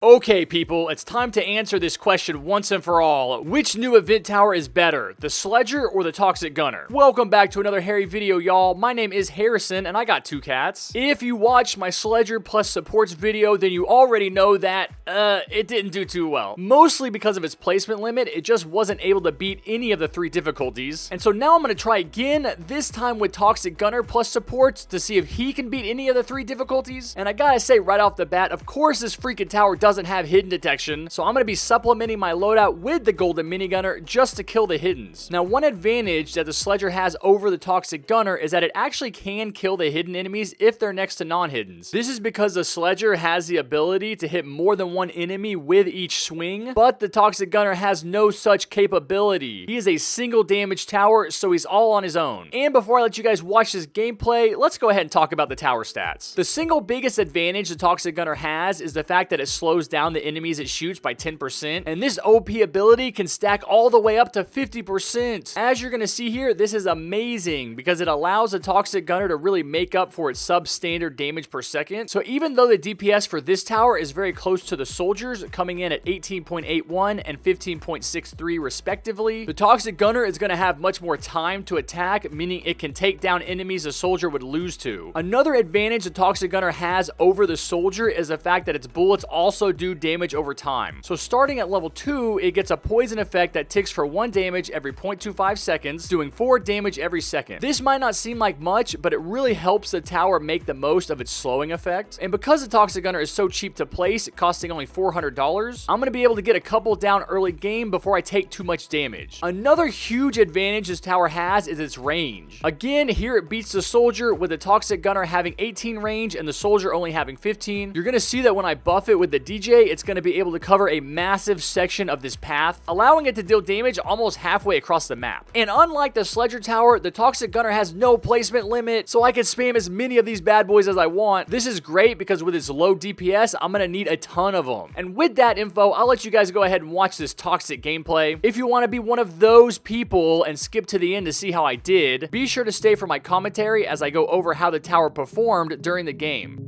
Okay, people, it's time to answer this question once and for all. Which new event tower is better, the Sledger or the Toxic Gunner? Welcome back to another hairy video, y'all. My name is Harrison, and I got two cats. If you watched my Sledger plus supports video, then you already know that, it didn't do too well. Mostly because of its placement limit, it just wasn't able to beat any of the 3 difficulties. And so now I'm gonna try again, this time with Toxic Gunner plus supports to see if he can beat any of the 3 difficulties. And I gotta say right off the bat, of course this freaking tower doesn't have hidden detection, so I'm going to be supplementing my loadout with the golden minigunner just to kill the hiddens. Now, one advantage that the Sledger has over the Toxic Gunner is that it actually can kill the hidden enemies if they're next to non-hiddens. This is because the Sledger has the ability to hit more than one enemy with each swing, but the Toxic Gunner has no such capability. He is a single damage tower, so he's all on his own. And before I let you guys watch this gameplay, let's go ahead and talk about the tower stats. The single biggest advantage the Toxic Gunner has is the fact that it slows down the enemies it shoots by 10%, and this OP ability can stack all the way up to 50%. As you're gonna see here, this is amazing because it allows the Toxic Gunner to really make up for its substandard damage per second. So even though the DPS for this tower is very close to the soldiers, coming in at 18.81 and 15.63 respectively, the Toxic Gunner is gonna have much more time to attack, meaning it can take down enemies a soldier would lose to. Another advantage the Toxic Gunner has over the soldier is the fact that its bullets also do damage over time. So starting at level 2, it gets a poison effect that ticks for 1 damage every 0.25 seconds, doing 4 damage every second. This might not seem like much, but it really helps the tower make the most of its slowing effect. And because the Toxic Gunner is so cheap to place, costing only $400, I'm going to be able to get a couple down early game before I take too much damage. Another huge advantage this tower has is its range. Again, here it beats the soldier with the Toxic Gunner having 18 range and the soldier only having 15. You're going to see that when I buff it with the DJ, it's going to be able to cover a massive section of this path, allowing it to deal damage almost halfway across the map. And unlike the Sledger tower, the Toxic Gunner has no placement limit, so I can spam as many of these bad boys as I want. This is great because with its low DPS, I'm going to need a ton of them. And with that info, I'll let you guys go ahead and watch this toxic gameplay. If you want to be one of those people and skip to the end to see how I did, be sure to stay for my commentary as I go over how the tower performed during the game.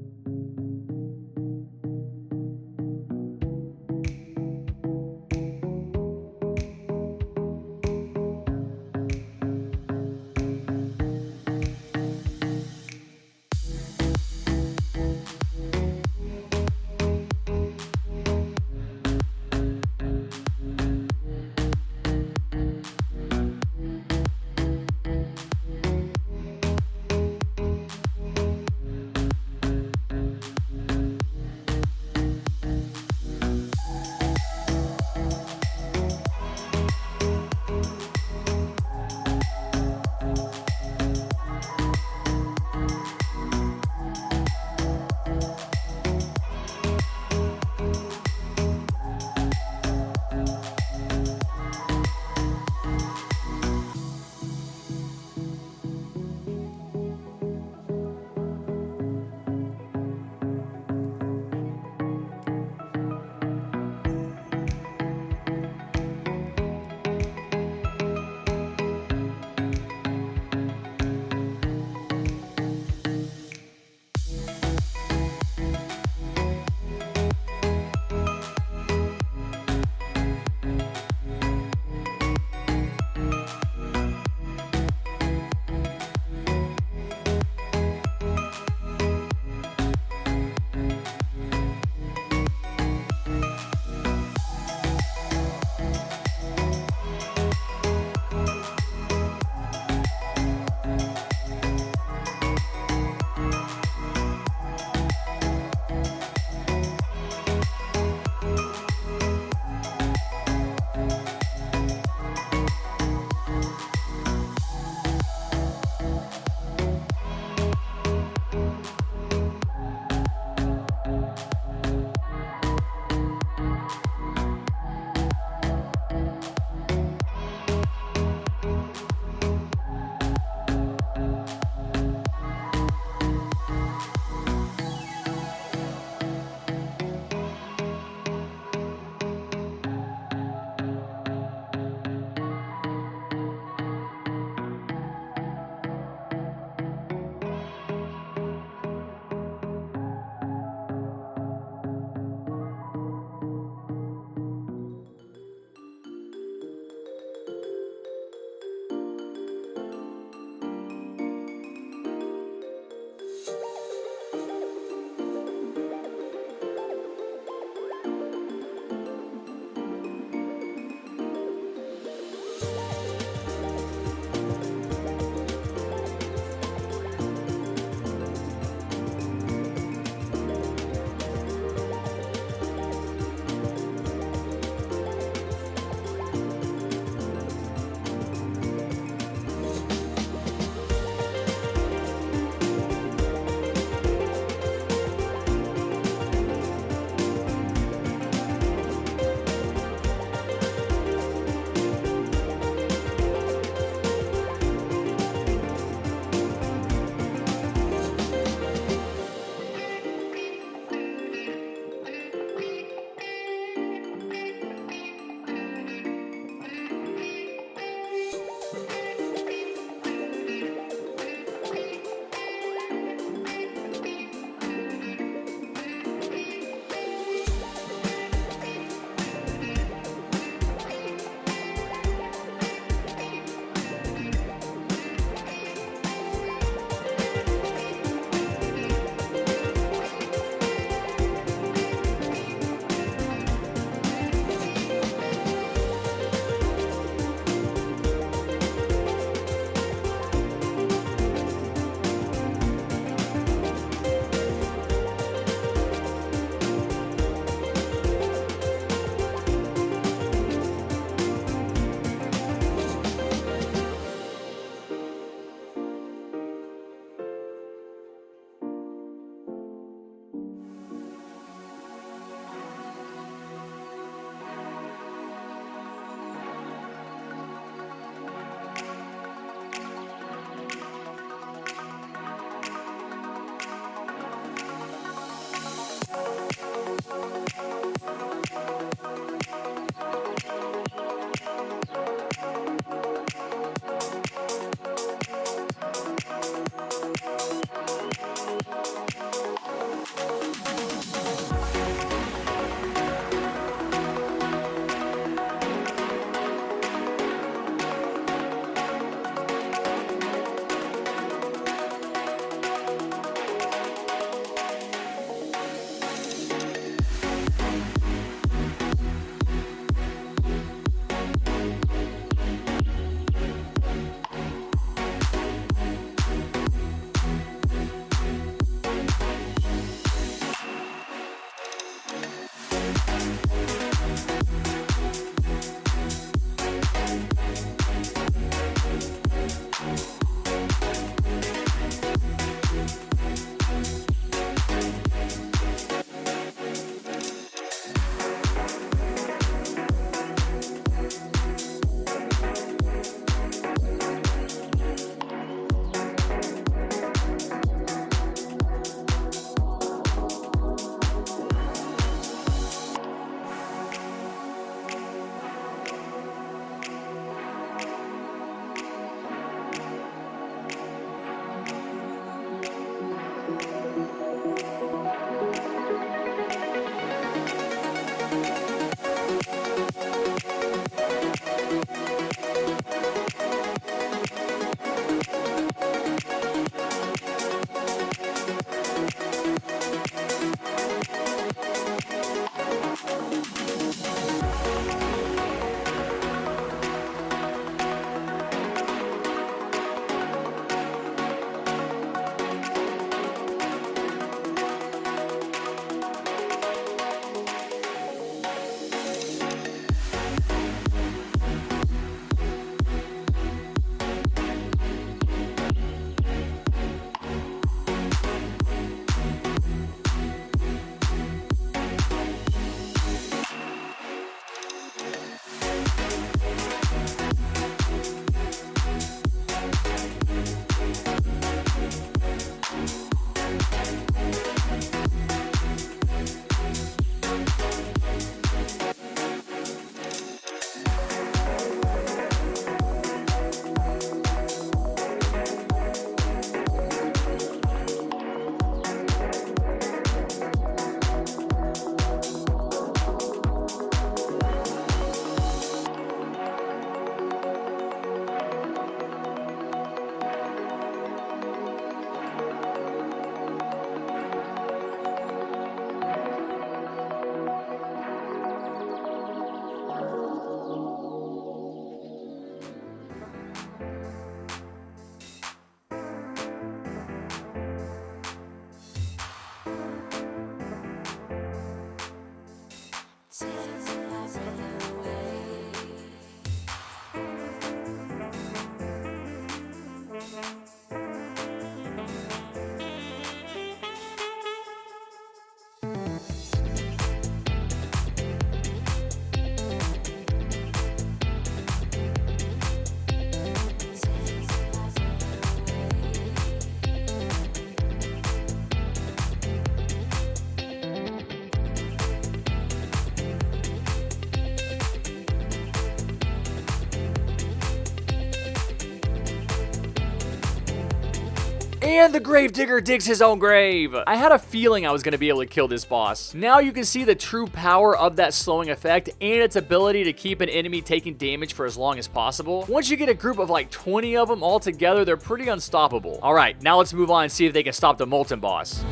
And the gravedigger digs his own grave. I had a feeling I was going to be able to kill this boss. Now you can see the true power of that slowing effect and its ability to keep an enemy taking damage for as long as possible. Once you get a group of like 20 of them all together, they're pretty unstoppable. All right, now let's move on and see if they can stop the Molten boss.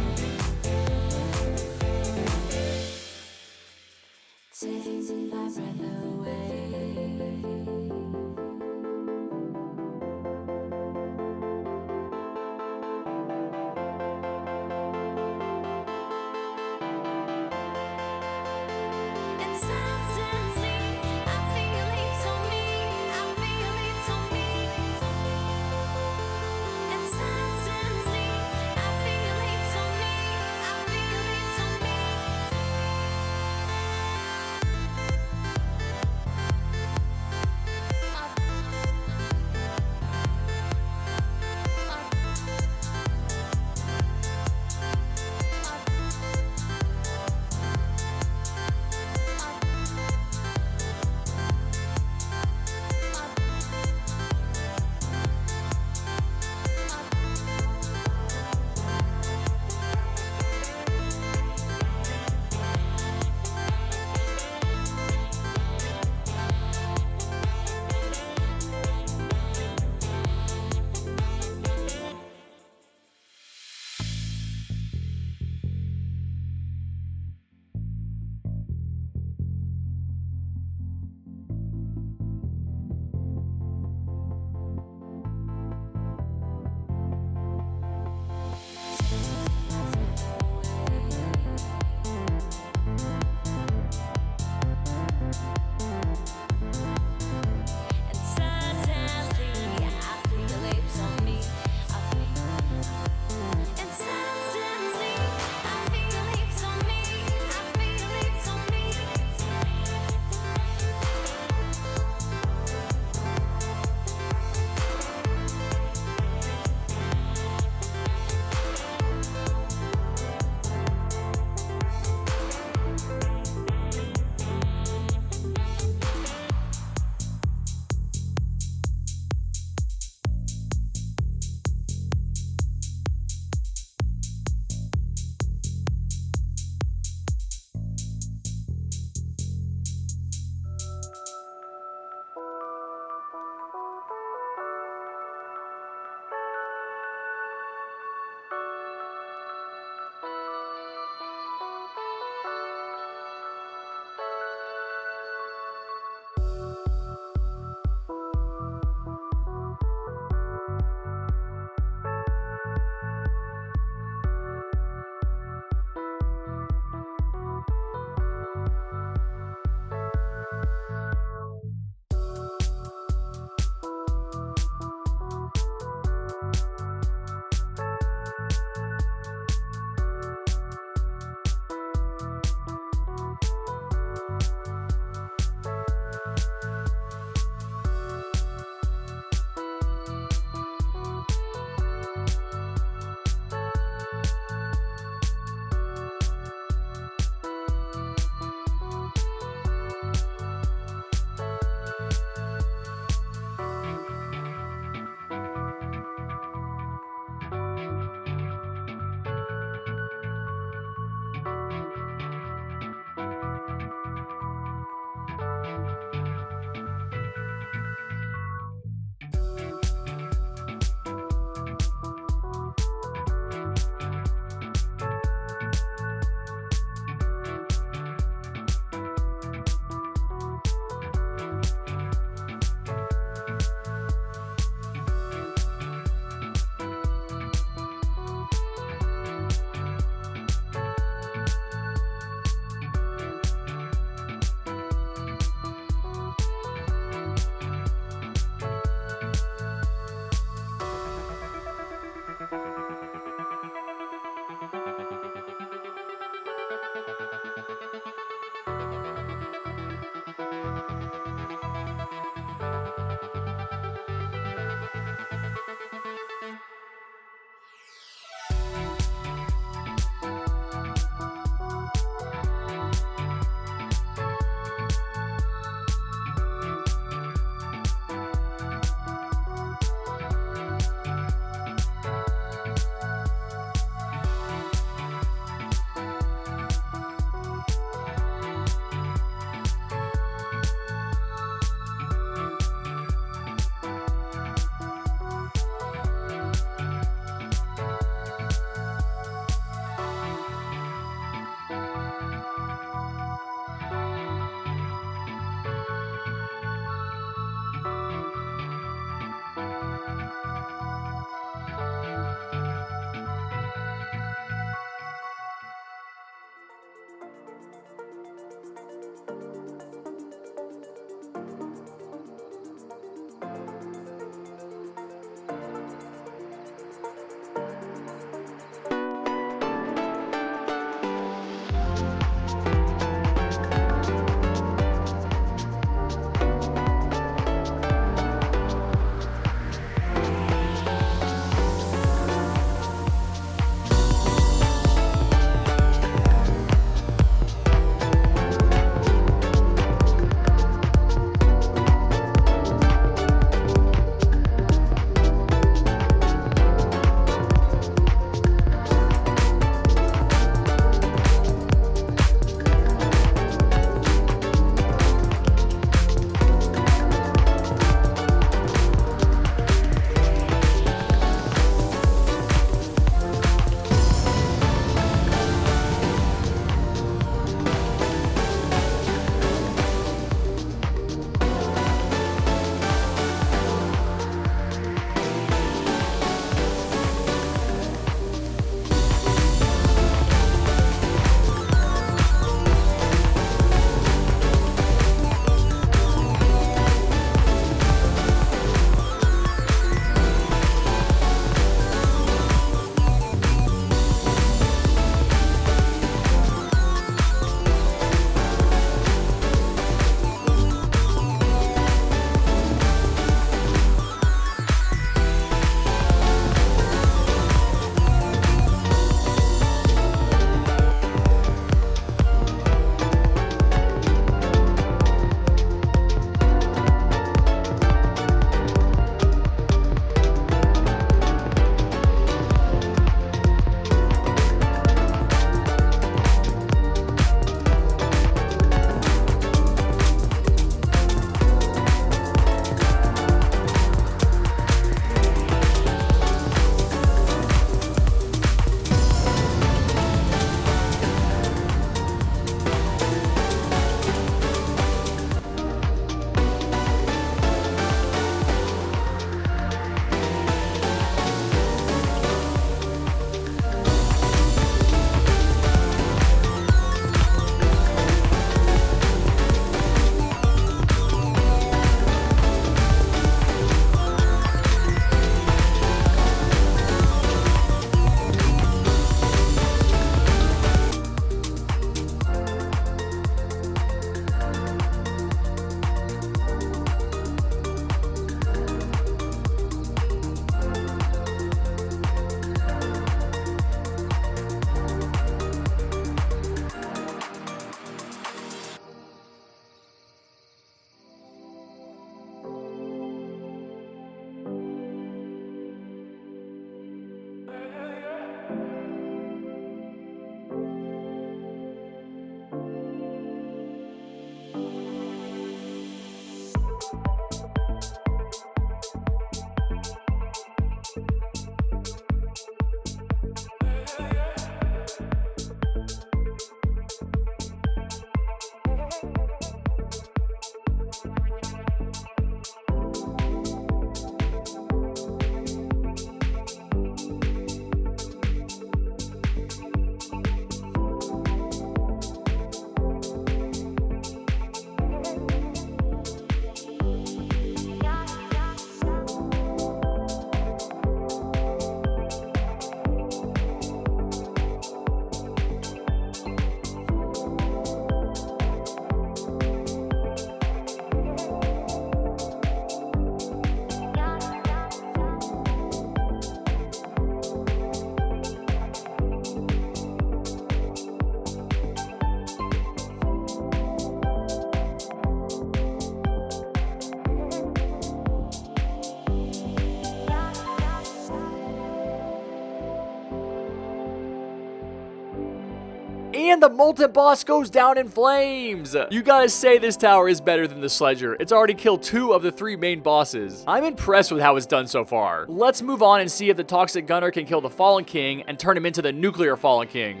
And the Molten boss goes down in flames. You guys say this tower is better than the Sledger. It's already killed 2 of the 3 main bosses. I'm impressed with how it's done so far. Let's move on and see if the Toxic Gunner can kill the Fallen King and turn him into the Nuclear Fallen King.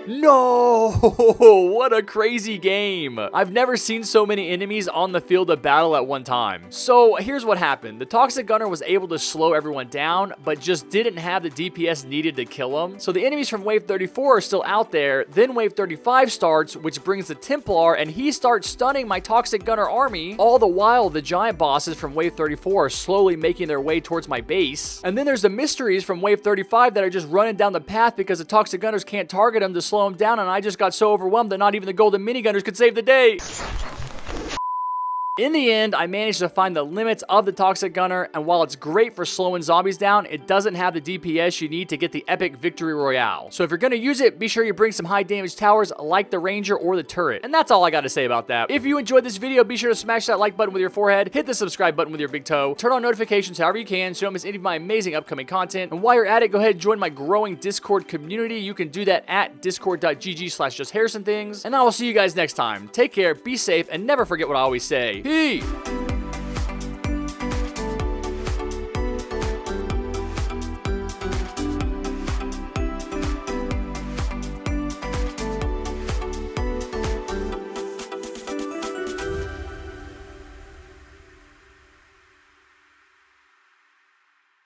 No! What a crazy game. I've never seen so many enemies on the field of battle at one time. So here's what happened. The toxic gunner was able to slow everyone down, but just didn't have the DPS needed to kill them. So the enemies from wave 34 are still out there. Then wave 35 starts, which brings the Templar, and he starts stunning my toxic gunner army. All the while, the giant bosses from wave 34 are slowly making their way towards my base. And then there's the mysteries from wave 35 that are just running down the path because the toxic gunners can't target them to slow them down, and I just got so overwhelmed that not even the golden minigunners could save the day. In the end, I managed to find the limits of the Toxic Gunner, and while it's great for slowing zombies down, it doesn't have the DPS you need to get the epic victory royale. So if you're going to use it, be sure you bring some high damage towers like the Ranger or the Turret. And that's all I got to say about that. If you enjoyed this video, be sure to smash that like button with your forehead, hit the subscribe button with your big toe, turn on notifications however you can so you don't miss any of my amazing upcoming content. And while you're at it, go ahead and join my growing Discord community. You can do that at discord.gg/JustHarrisonThings. And I will see you guys next time. Take care, be safe, and never forget what I always say. Peace!